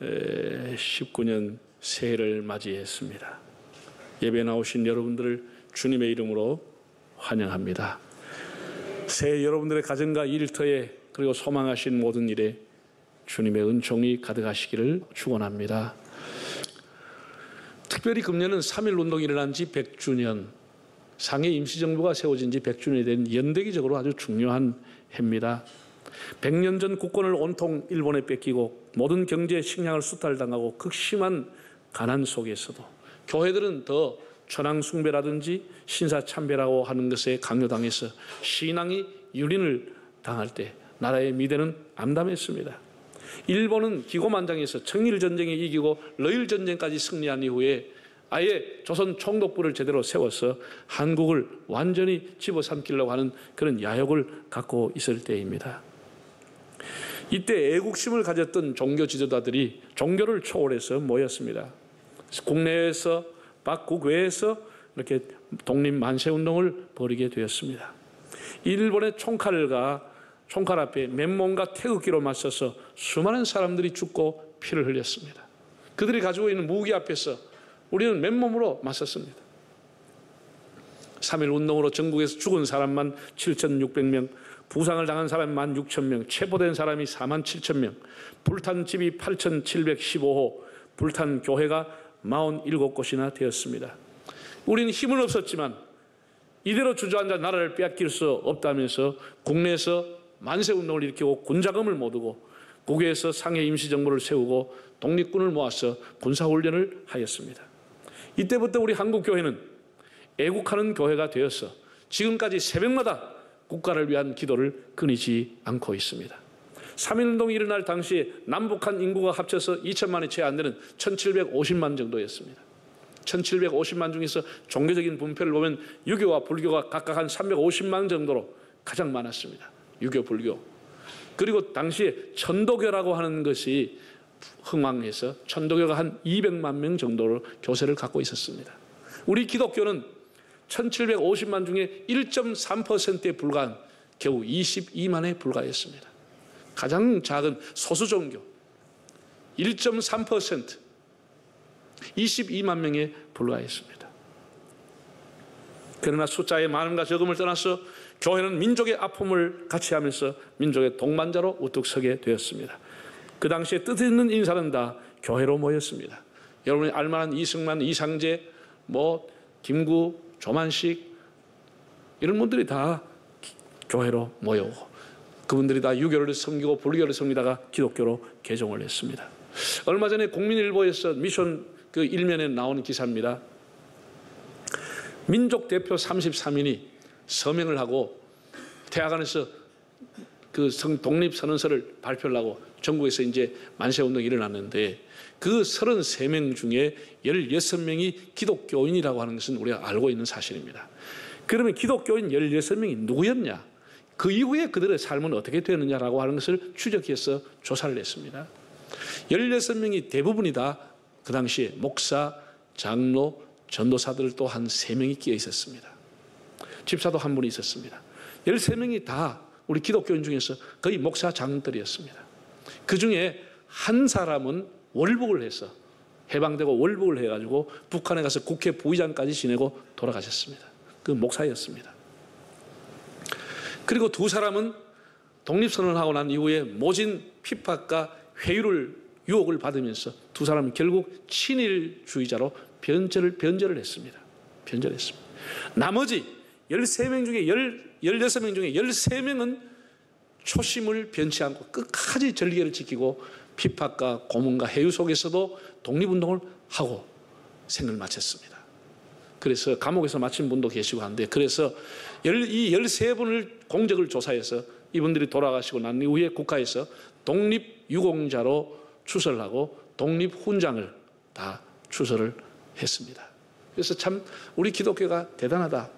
2019년 새해를 맞이했습니다. 예배 나오신 여러분들을 주님의 이름으로 환영합니다. 새해 여러분들의 가정과 일터에 그리고 소망하신 모든 일에 주님의 은총이 가득하시기를 축원합니다. 특별히 금년은 3.1운동이 일어난 지 100주년, 상해 임시정부가 세워진 지 100주년이 된 연대기적으로 아주 중요한 해입니다. 100년 전 국권을 온통 일본에 뺏기고 모든 경제 식량을 수탈당하고 극심한 가난 속에서도 교회들은 더 천황숭배라든지 신사참배라고 하는 것에 강요당해서 신앙이 유린을 당할 때 나라의 미래는 암담했습니다. 일본은 기고만장해서 청일전쟁에 이기고 러일전쟁까지 승리한 이후에 아예 조선 총독부를 제대로 세워서 한국을 완전히 집어삼키려고 하는 그런 야욕을 갖고 있을 때입니다. 이때 애국심을 가졌던 종교 지도자들이 종교를 초월해서 모였습니다. 국내에서 국외에서 이렇게 독립 만세운동을 벌이게 되었습니다. 일본의 총칼 앞에 맨몸과 태극기로 맞서서 수많은 사람들이 죽고 피를 흘렸습니다. 그들이 가지고 있는 무기 앞에서 우리는 맨몸으로 맞섰습니다. 3.1운동으로 전국에서 죽은 사람만 7,600명, 부상을 당한 사람이 16,000명, 체포된 사람이 47,000명, 불탄 집이 8,715호, 불탄 교회가 47곳이나 되었습니다. 우리는 힘은 없었지만 이대로 주저앉아 나라를 빼앗길 수 없다면서 국내에서 만세운동을 일으키고 군자금을 모으고 국외에서 상해 임시정부를 세우고 독립군을 모아서 군사훈련을 하였습니다. 이때부터 우리 한국교회는 애국하는 교회가 되어서 지금까지 새벽마다 국가를 위한 기도를 끊이지 않고 있습니다. 3.1운동이 일어날 당시에 남북한 인구가 합쳐서 2천만이 채 안 되는 1,750만 정도였습니다. 1,750만 중에서 종교적인 분표를 보면 유교와 불교가 각각 한 350만 정도로 가장 많았습니다. 유교, 불교. 그리고 당시에 천도교라고 하는 것이 흥왕해서 천도교가 한 200만 명 정도로 교세를 갖고 있었습니다. 우리 기독교는 1,750만 중에 1.3%에 불과한 겨우 22만에 불과했습니다. 가장 작은 소수 종교 1.3% 22만 명에 불과했습니다. 그러나 숫자의 많음과 적음을 떠나서 교회는 민족의 아픔을 같이 하면서 민족의 동반자로 우뚝 서게 되었습니다. 그 당시에 뜻 있는 인사는 다 교회로 모였습니다. 여러분이 알만한 이승만, 이상재, 김구, 조만식 이런 분들이 다 교회로 모여오고 그분들이 다 유교를 섬기고 불교를 섬기다가 기독교로 개종을 했습니다. 얼마 전에 국민일보에서 미션 그 일면에 나오는 기사입니다. 민족 대표 33인이 서명을 하고 대학안에서 그 독립선언서를 발표를 하고 전국에서 이제 만세운동이 일어났는데 그 33명 중에 16명이 기독교인이라고 하는 것은 우리가 알고 있는 사실입니다. 그러면 기독교인 16명이 누구였냐? 그 이후에 그들의 삶은 어떻게 되느냐라고 하는 것을 추적해서 조사를 했습니다. 16명이 대부분이 다 그 당시에 목사, 장로, 전도사들 또 한 3명이 끼어 있었습니다. 집사도 한 분이 있었습니다. 13명이 다 우리 기독교인 중에서 거의 목사, 장들이었습니다. 그 중에 한 사람은 월북을 해서 해방되고 월북을 해가지고 북한에 가서 국회 부의장까지 지내고 돌아가셨습니다. 그 목사였습니다. 그리고 2사람은 독립선언을 하고 난 이후에 모진 핍박과 회유를 유혹을 받으면서 2사람은 결국 친일주의자로 변절을 했습니다. 변절했습니다. 나머지 16명 중에 13명은 초심을 변치 않고 끝까지 절개를 지키고 핍박과 고문과 해유 속에서도 독립운동을 하고 생을 마쳤습니다. 그래서 감옥에서 마친 분도 계시고 한데 그래서 이 13분을 공적을 조사해서 이분들이 돌아가시고 난 이후에 국가에서 독립유공자로 추서를 하고 독립훈장을 다 추서를 했습니다. 그래서 참 우리 기독교가 대단하다.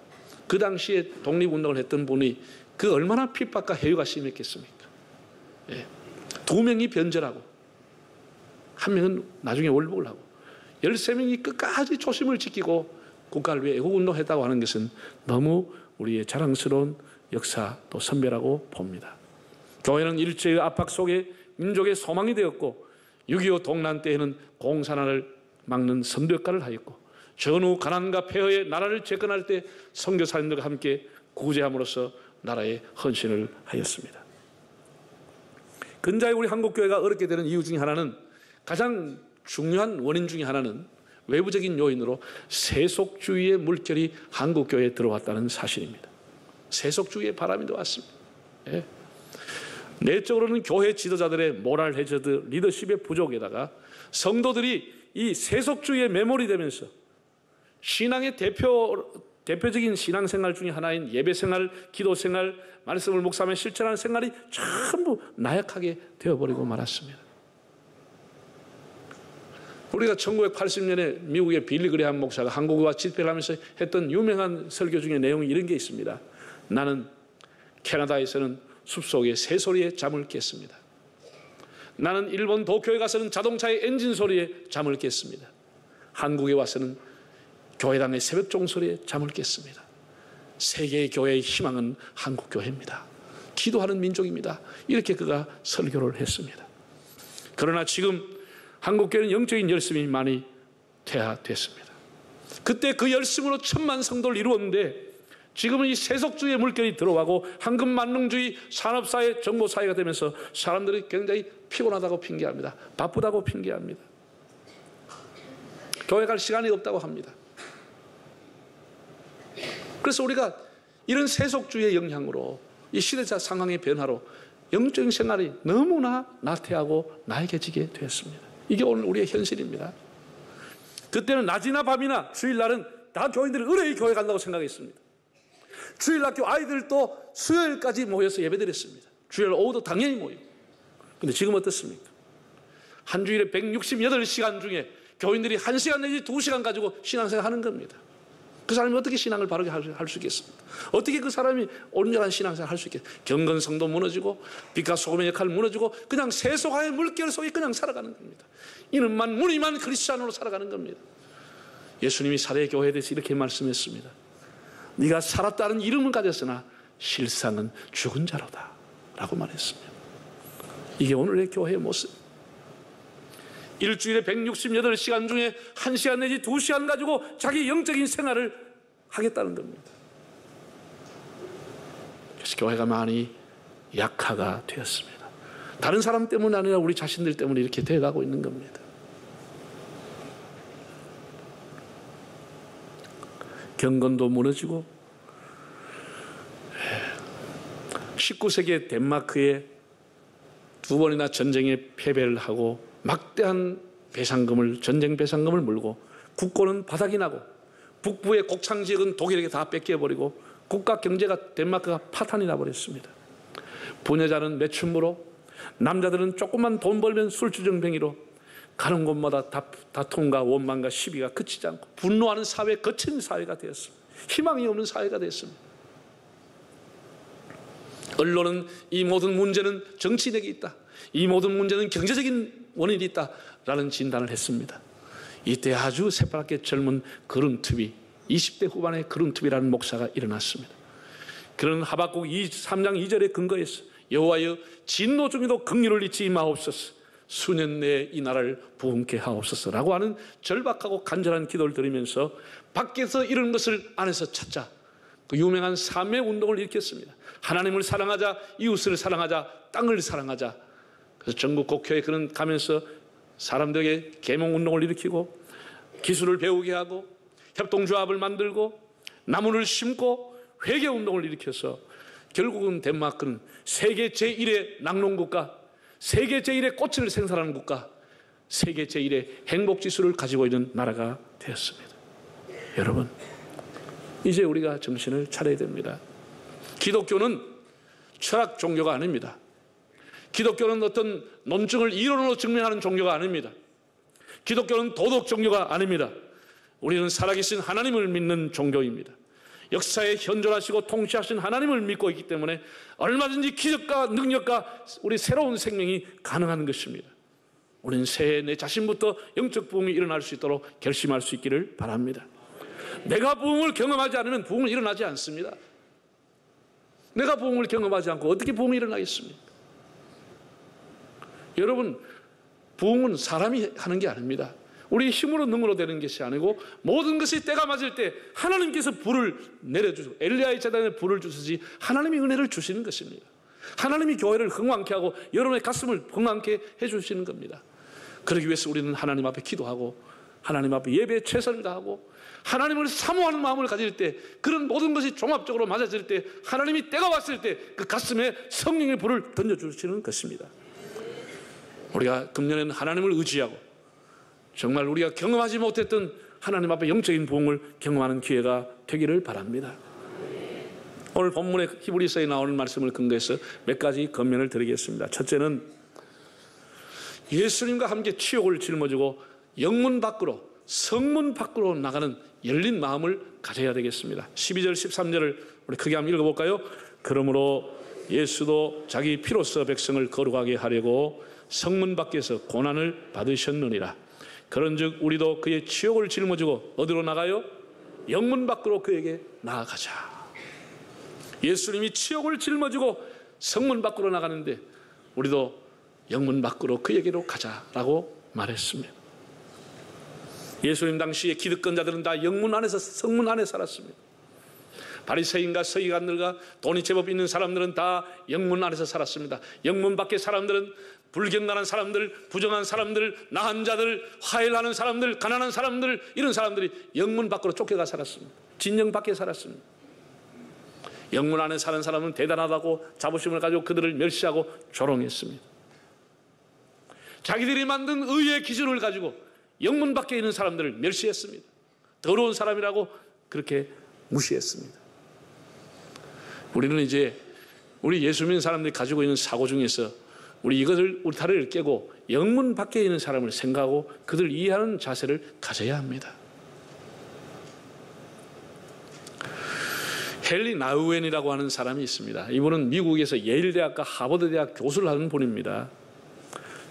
그 당시에 독립운동을 했던 분이 그 얼마나 핍박과 해유가 심했겠습니까? 2명이 변절하고 1명은 나중에 월북을 하고 13명이 끝까지 초심을 지키고 국가를 위해 애국운동했다고 하는 것은 너무 우리의 자랑스러운 역사 또 선배라고 봅니다. 교회는 일제의 압박 속에 민족의 소망이 되었고 6.25 동란 때에는 공산화를 막는 선도 역할을 하였고 전후 가난과 폐허의 나라를 재건할 때 선교사님들과 함께 구제함으로써 나라에 헌신을 하였습니다. 근자에 우리 한국교회가 어렵게 되는 이유 중에 하나는, 가장 중요한 원인 중에 하나는 외부적인 요인으로 세속주의의 물결이 한국교회에 들어왔다는 사실입니다. 세속주의의 바람이 들어왔습니다. 예. 내적으로는 교회 지도자들의 모랄 해저드, 리더십의 부족에다가 성도들이 이 세속주의에 매몰이 되면서 신앙의 대표적인 신앙생활 중에 하나인 예배생활, 기도생활, 말씀을 묵상하며 실천하는 생활이 전부 나약하게 되어버리고 말았습니다. 우리가 1980년에 미국의 빌리 그레함 목사가 한국에 와 집회를 하면서 했던 유명한 설교 중에 내용이 이런 게 있습니다. 나는 캐나다에서는 숲속의 새소리에 잠을 깼습니다. 나는 일본 도쿄에 가서는 자동차의 엔진 소리에 잠을 깼습니다. 한국에 와서는 교회당의 새벽 종소리에 잠을 깼습니다. 세계의 교회의 희망은 한국 교회입니다. 기도하는 민족입니다. 이렇게 그가 설교를 했습니다. 그러나 지금 한국 교회는 영적인 열심이 많이 퇴화됐습니다. 그때 그 열심으로 1000만 성도를 이루었는데 지금은 이 세속주의의 물결이 들어가고 황금만능주의 산업사회, 정보사회가 되면서 사람들이 굉장히 피곤하다고 핑계합니다. 바쁘다고 핑계합니다. 교회 갈 시간이 없다고 합니다. 그래서 우리가 이런 세속주의의 영향으로 이 시대적 상황의 변화로 영적인 생활이 너무나 나태하고 나에게지게 되었습니다. 이게 오늘 우리의 현실입니다. 그때는 낮이나 밤이나 주일날은 다 교인들이 의뢰의 교회 간다고 생각했습니다. 주일학교 아이들도 수요일까지 모여서 예배드렸습니다. 주일 오후도 당연히 모이고. 그런데 지금 어떻습니까? 한 주일에 168시간 중에 교인들이 1시간 내지 2시간 가지고 신앙생활 하는 겁니다. 그 사람이 어떻게 신앙을 바르게 할 수 있겠습니까? 어떻게 그 사람이 온전한 신앙생활 할 수 있겠습니까? 경건성도 무너지고 빛과 소금의 역할을 무너지고 그냥 세속화의 물결 속에 그냥 살아가는 겁니다. 이는만 무늬만 크리스찬으로 살아가는 겁니다. 예수님이 사대교회에 대해서 이렇게 말씀했습니다. 네가 살았다는 이름은 가졌으나 실상은 죽은 자로다 라고 말했습니다. 이게 오늘의 교회의 모습. 일주일에 168시간 중에 1시간 내지 2시간 가지고 자기 영적인 생활을 하겠다는 겁니다. 그래서 교회가 많이 약화가 되었습니다. 다른 사람 때문 아니라 우리 자신들 때문에 이렇게 되어가고 있는 겁니다. 경건도 무너지고 19세기의 덴마크에 2번이나 전쟁에 패배를 하고 막대한 배상금을, 전쟁 배상금을 물고 국고는 바닥이 나고 북부의 곡창 지역은 독일에게 다 뺏겨버리고 국가 경제가 덴마크가 파탄이 나버렸습니다. 부녀자는 매춘부로, 남자들은 조금만 돈 벌면 술주정뱅이로 가는 곳마다 다툼과 원망과 시비가 그치지 않고 분노하는 사회, 거친 사회가 되었습니다. 희망이 없는 사회가 되었습니다. 언론은 이 모든 문제는 정치인에게 있다, 이 모든 문제는 경제적인 원인이 있다라는 진단을 했습니다. 이때 아주 새파랗게 젊은 거름투비, 20대 후반의 거름투비라는 목사가 일어났습니다. 그는 하박국 3장 2절에 근거해서 여호와여 진노 중에도 긍휼을 잊지 마옵소서, 수년 내에 이 나라를 부흥케 하옵소서라고 하는 절박하고 간절한 기도를 드리면서 밖에서 이런 것을 안에서 찾자, 그 유명한 삼매 운동을 일으켰습니다. 하나님을 사랑하자, 이웃을 사랑하자, 땅을 사랑하자. 그래서 전국 국회에 그는 가면서 사람들에게 계몽운동을 일으키고 기술을 배우게 하고 협동조합을 만들고 나무를 심고 회개운동을 일으켜서 결국은 덴마크는 세계 제1의 낙농국가, 세계 제1의 꽃을 생산하는 국가, 세계 제1의 행복지수를 가지고 있는 나라가 되었습니다. 여러분, 이제 우리가 정신을 차려야 됩니다. 기독교는 철학 종교가 아닙니다. 기독교는 어떤 논증을 이론으로 증명하는 종교가 아닙니다. 기독교는 도덕 종교가 아닙니다. 우리는 살아계신 하나님을 믿는 종교입니다. 역사에 현존하시고 통치하신 하나님을 믿고 있기 때문에 얼마든지 기적과 능력과 우리 새로운 생명이 가능한 것입니다. 우리는 새해 내 자신부터 영적 부흥이 일어날 수 있도록 결심할 수 있기를 바랍니다. 내가 부흥을 경험하지 않으면 부흥은 일어나지 않습니다. 내가 부흥을 경험하지 않고 어떻게 부흥이 일어나겠습니까? 여러분, 부흥은 사람이 하는 게 아닙니다. 우리 힘으로 능으로 되는 것이 아니고 모든 것이 때가 맞을 때 하나님께서 불을 내려주시고 엘리야의 재단에 불을 주시지 하나님이 은혜를 주시는 것입니다. 하나님이 교회를 흥왕케 하고 여러분의 가슴을 흥왕케 해주시는 겁니다. 그러기 위해서 우리는 하나님 앞에 기도하고 하나님 앞에 예배에 최선을 다하고 하나님을 사모하는 마음을 가질 때, 그런 모든 것이 종합적으로 맞아질 때, 하나님이 때가 왔을 때 그 가슴에 성령의 불을 던져주시는 것입니다. 우리가 금년에는 하나님을 의지하고 정말 우리가 경험하지 못했던 하나님 앞에 영적인 부흥을 경험하는 기회가 되기를 바랍니다. 오늘 본문의 히브리서에 나오는 말씀을 근거해서 몇 가지 권면을 드리겠습니다. 첫째는 예수님과 함께 치욕을 짊어지고 영문 밖으로, 성문 밖으로 나가는 열린 마음을 가져야 되겠습니다. 12절 13절을 우리 크게 한번 읽어볼까요? 그러므로 예수도 자기 피로써 백성을 거룩하게 하려고 성문 밖에서 고난을 받으셨느니라. 그런즉 우리도 그의 치욕을 짊어지고 어디로 나가요? 영문 밖으로 그에게 나아가자. 예수님이 치욕을 짊어지고 성문 밖으로 나가는데 우리도 영문 밖으로 그에게로 가자라고 말했습니다. 예수님 당시에 기득권자들은 다 영문 안에서, 성문 안에 살았습니다. 바리새인과 서기관들과 돈이 제법 있는 사람들은 다 영문 안에서 살았습니다. 영문 밖의 사람들은 불경건한 사람들, 부정한 사람들, 나한 자들, 화해하는 사람들, 가난한 사람들, 이런 사람들이 영문 밖으로 쫓겨가 살았습니다. 진영 밖에 살았습니다. 영문 안에 사는 사람은 대단하다고 자부심을 가지고 그들을 멸시하고 조롱했습니다. 자기들이 만든 의의 기준을 가지고 영문 밖에 있는 사람들을 멸시했습니다. 더러운 사람이라고 그렇게 무시했습니다. 우리는 이제 우리 예수 믿는 사람들이 가지고 있는 사고 중에서 우리 이것을 울타리를 깨고 영문 밖에 있는 사람을 생각하고 그들을 이해하는 자세를 가져야 합니다. 헨리 나우엔이라고 하는 사람이 있습니다. 이분은 미국에서 예일대학과 하버드대학 교수를 하는 분입니다.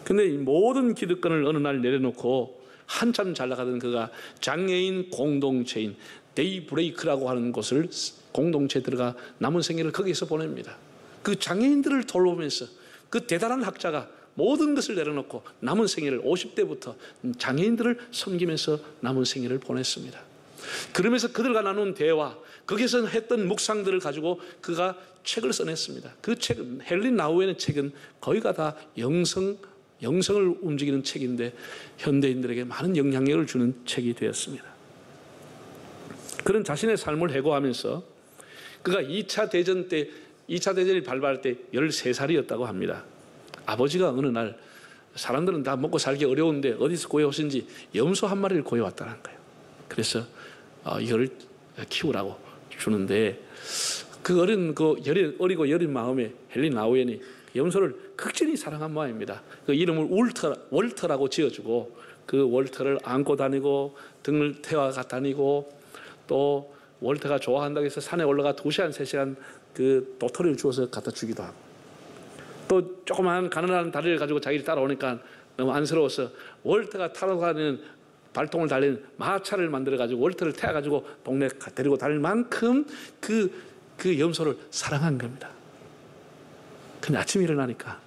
근데 이 모든 기득권을 어느 날 내려놓고 한참 잘 나가던 그가 장애인 공동체인 데이브레이크라고 하는 곳을 공동체에 들어가 남은 생애를 거기서 보냅니다. 그 장애인들을 돌보면서 그 대단한 학자가 모든 것을 내려놓고 남은 생애를 50대부터 장애인들을 섬기면서 남은 생애를 보냈습니다. 그러면서 그들과 나눈 대화, 거기서 했던 묵상들을 가지고 그가 책을 써냈습니다. 그 책은, 헨리 나우엔의 책은 거의가 다 영성을 움직이는 책인데 현대인들에게 많은 영향력을 주는 책이 되었습니다. 그런 자신의 삶을 해고하면서 그가 2차 대전이 발발할 때 13살이었다고 합니다. 아버지가 어느 날 사람들은 다 먹고 살기 어려운데 어디서 구해오신지 염소 한 마리를 구해왔다는 거예요. 그래서 이걸 키우라고 주는데 그 어리고 여린 마음에 헨리 나우엔이 염소를 극진히 사랑한 모양입니다. 그 이름을 월터라고 지어주고 그 월터를 안고 다니고 등을 태워가 다니고 또 월터가 좋아한다고 해서 산에 올라가 2시간, 3시간 그 도토리를 주워서 갖다 주기도 하고 또 조그마한 가난한 다리를 가지고 자기를 따라오니까 너무 안쓰러워서 월터가 타러 다니는 발통을 달리는 마차를 만들어가지고 월터를 태워가지고 동네 데리고 다닐 만큼 그 염소를 사랑한 겁니다. 근데 아침에 일어나니까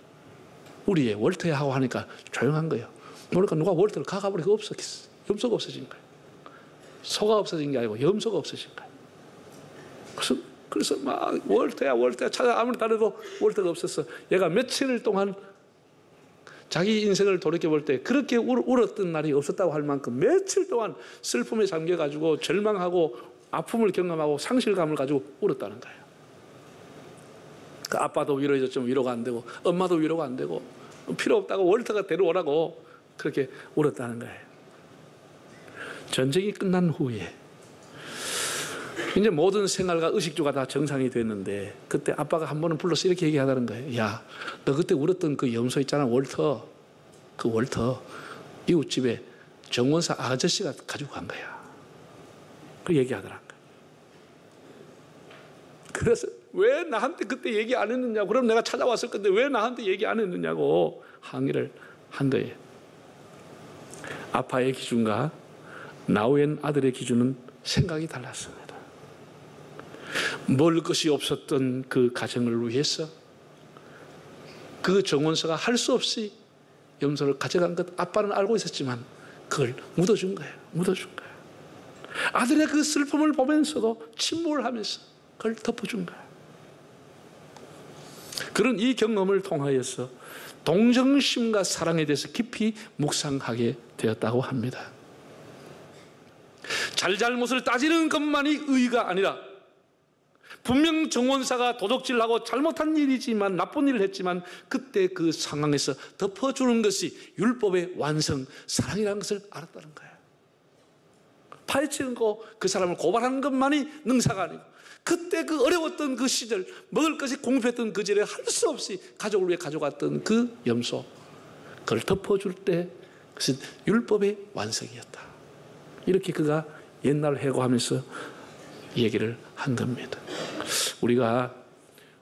우리의 월터야 하고 하니까 조용한 거예요. 그러니까 누가 월터를 가가버리고 없었겠어. 염소가 없어진 거예요. 소가 없어진 게 아니고 염소가 없어진 거예요. 그래서 막 월터야 찾아 아무리 다녀도 월터가 없었어. 얘가 며칠 동안 자기 인생을 돌이켜볼 때 그렇게 울었던 날이 없었다고 할 만큼 며칠 동안 슬픔에 잠겨가지고 절망하고 아픔을 경험하고 상실감을 가지고 울었다는 거예요. 그 아빠도 위로해줬지만 위로가 안 되고 엄마도 위로가 안 되고 필요 없다고 월터가 데려오라고 그렇게 울었다는 거예요. 전쟁이 끝난 후에 이제 모든 생활과 의식주가 다 정상이 됐는데 그때 아빠가 한 번은 불러서 이렇게 얘기하다는 거예요. 야, 너 그때 울었던 그 염소 있잖아, 월터. 그 월터 이웃집에 정원사 아저씨가 가지고 간 거야. 그 얘기하더란 거예요. 그래서 왜 나한테 그때 얘기 안 했느냐고, 그럼 내가 찾아왔을 건데 왜 나한테 얘기 안 했느냐고 항의를 한 거예요. 아빠의 기준과 나우엔 아들의 기준은 생각이 달랐습니다. 먹을 것이 없었던 그 가정을 위해서 그 정원사가 할 수 없이 염소를 가져간 것 아빠는 알고 있었지만 그걸 묻어준 거예요. 묻어준 거예요. 아들의 그 슬픔을 보면서도 침묵을 하면서 그걸 덮어준 거예요. 그런 이 경험을 통하여서 동정심과 사랑에 대해서 깊이 묵상하게 되었다고 합니다. 잘잘못을 따지는 것만이 의가 아니라 분명 정원사가 도둑질하고 잘못한 일이지만 나쁜 일을 했지만 그때 그 상황에서 덮어주는 것이 율법의 완성, 사랑이라는 것을 알았다는 거예요. 파헤치는 거, 그 사람을 고발하는 것만이 능사가 아니고 그때 그 어려웠던 그 시절, 먹을 것이 공급했던 그 절에 할 수 없이 가족을 위해 가져갔던 그 염소, 그걸 덮어줄 때 그것은 율법의 완성이었다. 이렇게 그가 옛날 회고하면서 얘기를 한 겁니다. 우리가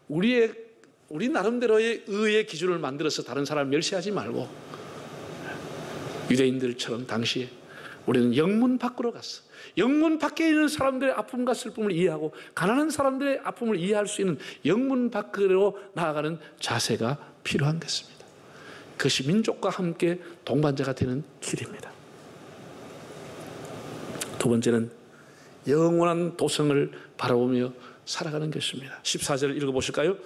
우리 나름대로의 의의 기준을 만들어서 다른 사람 멸시하지 말고 유대인들처럼 당시에 우리는 영문 밖으로 갔어. 영문 밖에 있는 사람들의 아픔과 슬픔을 이해하고 가난한 사람들의 아픔을 이해할 수 있는 영문 밖으로 나아가는 자세가 필요한 것입니다. 그것이 민족과 함께 동반자가 되는 길입니다. 두 번째는 영원한 도성을 바라보며 살아가는 것입니다. 14절을 읽어보실까요?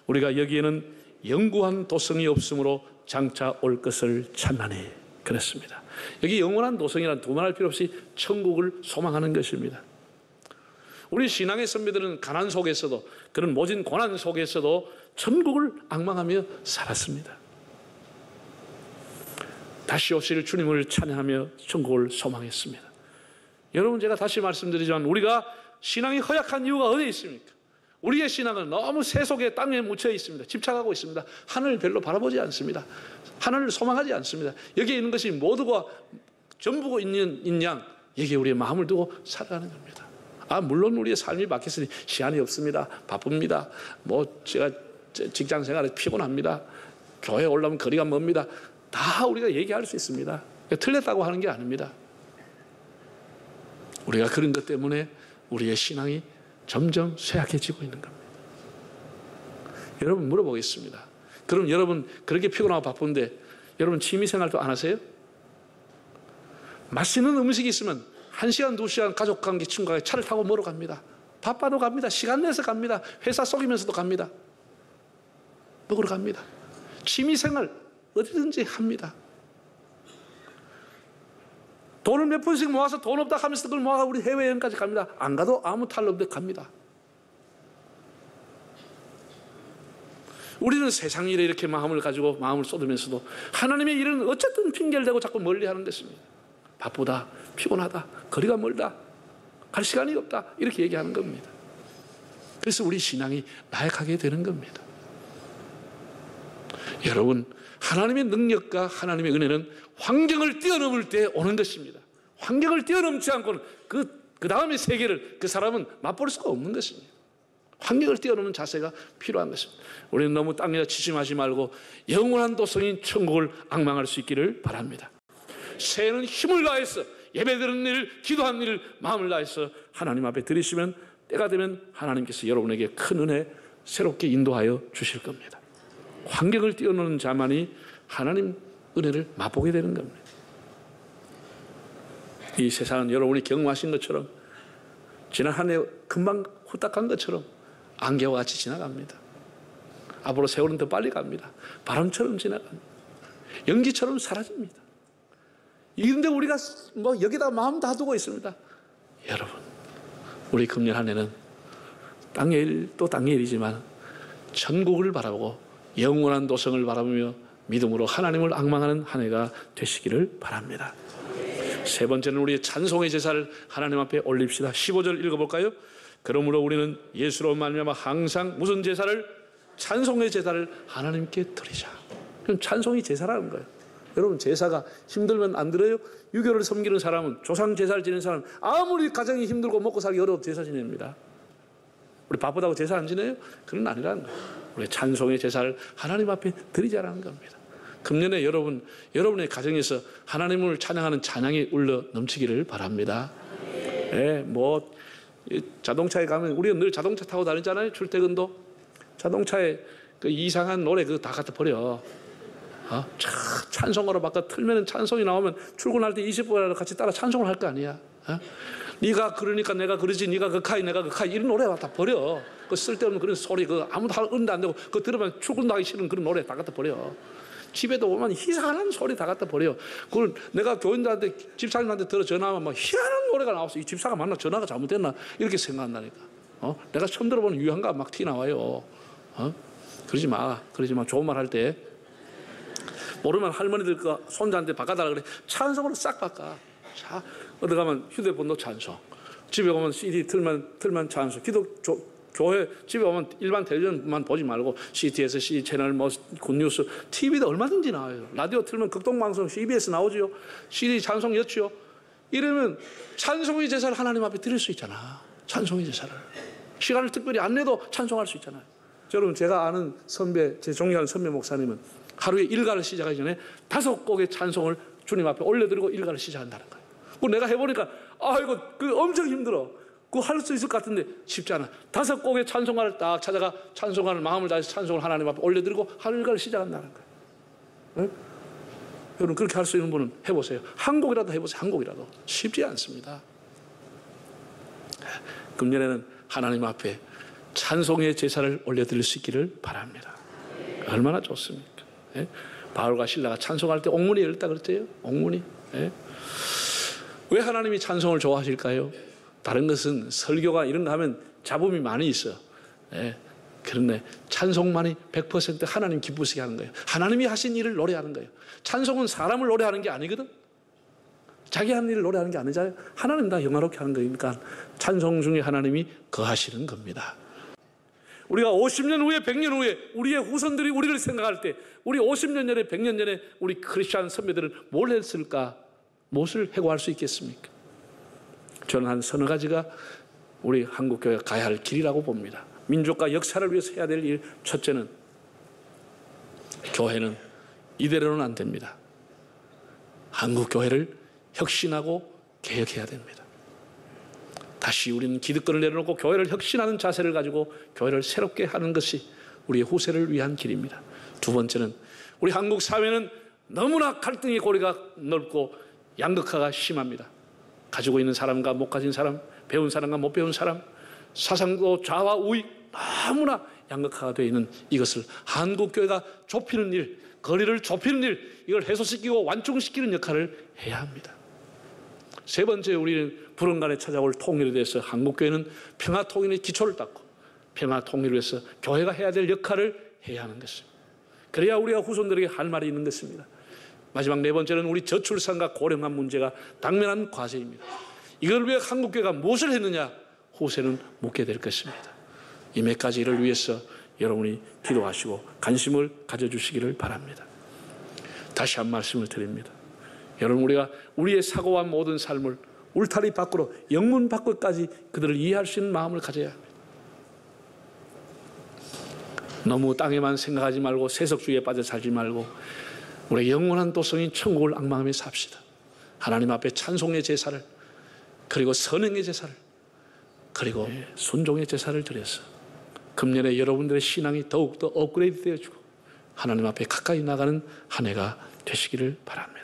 우리가 여기에는 영구한 도성이 없으므로 장차 올 것을 찾나니 그랬습니다. 여기 영원한 도성이란 두말할 필요 없이 천국을 소망하는 것입니다. 우리 신앙의 선배들은 가난 속에서도 그런 모진 고난 속에서도 천국을 앙망하며 살았습니다. 다시 오실 주님을 찬양하며 천국을 소망했습니다. 여러분, 제가 다시 말씀드리지만 우리가 신앙이 허약한 이유가 어디에 있습니까? 우리의 신앙은 너무 세속의 땅에 묻혀 있습니다. 집착하고 있습니다. 하늘을 별로 바라보지 않습니다. 하늘을 소망하지 않습니다. 여기에 있는 것이 모두가 전부가 있는 양 여기에 우리의 마음을 두고 살아가는 겁니다. 물론 우리의 삶이 막혔으니 시간이 없습니다. 바쁩니다. 제가 직장 생활에 피곤합니다. 교회 올라오면 거리가 멉니다. 다 우리가 얘기할 수 있습니다. 틀렸다고 하는 게 아닙니다. 우리가 그런 것 때문에 우리의 신앙이 점점 쇠약해지고 있는 겁니다. 여러분, 물어보겠습니다. 그럼 여러분 그렇게 피곤하고 바쁜데 여러분 취미생활도 안 하세요? 맛있는 음식이 있으면 1시간, 2시간 가족과 함께 친구가 차를 타고 먹으러 갑니다. 바빠도 갑니다. 시간 내서 갑니다. 회사 속이면서도 갑니다. 먹으러 갑니다. 취미생활 어디든지 합니다. 돈을 몇 푼씩 모아서 돈 없다 하면서 그걸 모아서 우리 해외여행까지 갑니다. 안 가도 아무 탈 없는데 갑니다. 우리는 세상 일에 이렇게 마음을 가지고 마음을 쏟으면서도 하나님의 일은 어쨌든 핑계를 대고 자꾸 멀리하는 것입니다. 바쁘다, 피곤하다, 거리가 멀다, 갈 시간이 없다 이렇게 얘기하는 겁니다. 그래서 우리 신앙이 나약하게 되는 겁니다. 여러분, 하나님의 능력과 하나님의 은혜는 환경을 뛰어넘을 때 오는 것입니다. 환경을 뛰어넘지 않고는 그 다음의 세계를 그 사람은 맛볼 수가 없는 것입니다. 환경을 뛰어넘는 자세가 필요한 것입니다. 우리는 너무 땅에다 지심하지 말고 영원한 도성인 천국을 앙망할 수 있기를 바랍니다. 새해는 힘을 다해서 예배드리는 일, 기도하는 일을 마음을 다해서 하나님 앞에 드리시면 때가 되면 하나님께서 여러분에게 큰 은혜 새롭게 인도하여 주실 겁니다. 환경을 뛰어넘는 자만이 하나님 은혜를 맛보게 되는 겁니다. 이 세상은 여러분이 경험하신 것처럼 지난 한 해 금방 후딱 간 것처럼 안개와 같이 지나갑니다. 앞으로 세월은 더 빨리 갑니다. 바람처럼 지나갑니다. 연기처럼 사라집니다. 이런데 우리가 여기다 마음 다 두고 있습니다. 여러분, 우리 금년 한 해는 땅의 일 또 땅의 일이지만 천국을 바라보고 영원한 도성을 바라보며 믿음으로 하나님을 앙망하는 한 해가 되시기를 바랍니다. 세 번째는 우리의 찬송의 제사를 하나님 앞에 올립시다. 15절 읽어볼까요? 그러므로 우리는 예수로 말미암아 항상 무슨 제사를? 찬송의 제사를 하나님께 드리자. 그럼 찬송이 제사라는 거예요. 여러분, 제사가 힘들면 안 드려요? 유교를 섬기는 사람은, 조상 제사를 지내는 사람은 아무리 가정이 힘들고 먹고 살기 어려워도 제사 지냅니다. 우리 바쁘다고 제사 안 지내요? 그건 아니라는 거예요. 우리 찬송의 제사를 하나님 앞에 드리자라는 겁니다. 금년에 여러분의 가정에서 하나님을 찬양하는 찬양이 울려 넘치기를 바랍니다. 네, 자동차에 가면 우리가 늘 자동차 타고 다니잖아요. 출퇴근도 자동차에 그 이상한 노래 그거 다 갖다 버려. 찬송가로 바꿔 틀면 찬송이 나오면 출근할 때 20분이라도 같이 따라 찬송을 할 거 아니야. 네가 그러니까 내가 그러지, 네가 극하이 내가 극하이 이런 노래 갖다 버려. 그 쓸데없는 그런 소리, 그 아무도 응도 안 되고 그 들으면 출근도 하기 싫은 그런 노래 다 갖다 버려. 집에도 오면 희한한 소리 다 갖다 버려. 그걸 내가 교인들한테, 집사님한테 들어 전화하면 막 희한한 노래가 나왔어. 이 집사가 맞나, 전화가 잘못됐나 이렇게 생각한다니까. 내가 처음 들어보는 유한가 막 티 나와요. 그러지 마. 좋은 말 할 때 모르면 할머니들과 손자한테 바꿔달라 그래. 찬송으로 싹 바꿔. 자, 어디 가면 휴대폰도 찬송, 집에 오면 CD 틀면 찬송, 교회 집에 오면 일반 텔레비전만 보지 말고 CTS, C 채널, 뭐 굿뉴스, TV도 얼마든지 나와요. 라디오 틀면 극동방송 CBS 나오지요. CD 찬송 여치요. 이러면 찬송의 제사를 하나님 앞에 드릴 수 있잖아. 찬송의 제사를 시간을 특별히 안 내도 찬송할 수 있잖아요. 여러분, 제가 아는 선배, 제 존경하는 선배 목사님은 하루에 일과를 시작하기 전에 5곡의 찬송을 주님 앞에 올려드리고 일과를 시작한다는 거예요. 그거 내가 해보니까 이거 엄청 힘들어. 그거 할 수 있을 것 같은데 쉽지 않아. 5곡의 찬송가를 딱 찾아가 찬송가를 마음을 다해서 찬송을 하나님 앞에 올려드리고 하루 일과를 시작한다는 거예요. 네? 여러분, 그렇게 할 수 있는 분은 해보세요. 한 곡이라도 해보세요. 한 곡이라도. 쉽지 않습니다. 금년에는 하나님 앞에 찬송의 제사를 올려드릴 수 있기를 바랍니다. 얼마나 좋습니까? 예? 바울과 신라가 찬송할 때 옥문이 열렸다 그랬대요. 옥문이. 예? 왜 하나님이 찬송을 좋아하실까요? 다른 것은 설교가 이런 거 하면 잡음이 많이 있어. 예? 그런데 찬송만이 100% 하나님 기쁘시게 하는 거예요. 하나님이 하신 일을 노래하는 거예요. 찬송은 사람을 노래하는 게 아니거든. 자기 하는 일을 노래하는 게 아니잖아요. 하나님 다 영화롭게 하는 거니까 찬송 중에 하나님이 거하시는 겁니다. 우리가 50년 후에 100년 후에 우리의 후손들이 우리를 생각할 때 우리 50년 전에 100년 전에 우리 크리스찬 선배들은 뭘 했을까? 무엇을 해고할 수 있겠습니까? 저는 한 서너 가지가 우리 한국교회가 가야 할 길이라고 봅니다. 민족과 역사를 위해서 해야 될 일, 첫째는 교회는 이대로는 안 됩니다. 한국교회를 혁신하고 개혁해야 됩니다. 다시 우리는 기득권을 내려놓고 교회를 혁신하는 자세를 가지고 교회를 새롭게 하는 것이 우리의 후세를 위한 길입니다. 두 번째는 우리 한국 사회는 너무나 갈등의 고리가 넓고 양극화가 심합니다. 가지고 있는 사람과 못 가진 사람, 배운 사람과 못 배운 사람, 사상도 좌와 우익 너무나 양극화가 되어 있는 이것을 한국교회가 좁히는 일, 거리를 좁히는 일, 이걸 해소시키고 완충시키는 역할을 해야 합니다. 세 번째, 우리는 불언간에 찾아올 통일에 대해서 한국교회는 평화통일의 기초를 닦고 평화통일을 위해서 교회가 해야 될 역할을 해야 하는 것입니다. 그래야 우리가 후손들에게 할 말이 있는 것입니다. 마지막 네 번째는 우리 저출산과 고령화 문제가 당면한 과제입니다. 이걸 위해 한국교회가 무엇을 했느냐? 후세는 묻게 될 것입니다. 이 몇 가지 일을 위해서 여러분이 기도하시고 관심을 가져주시기를 바랍니다. 다시 한 말씀을 드립니다. 여러분, 우리가 우리의 사고와 모든 삶을 울타리 밖으로, 영문 밖까지 그들을 이해할 수 있는 마음을 가져야 합니다. 너무 땅에만 생각하지 말고 세속주의에 빠져 살지 말고 우리의 영원한 도성인 천국을 앙망하며 삽시다. 하나님 앞에 찬송의 제사를, 그리고 선행의 제사를, 그리고 순종의 제사를 드려서 금년에 여러분들의 신앙이 더욱더 업그레이드 되어지고 하나님 앞에 가까이 나가는 한 해가 되시기를 바랍니다.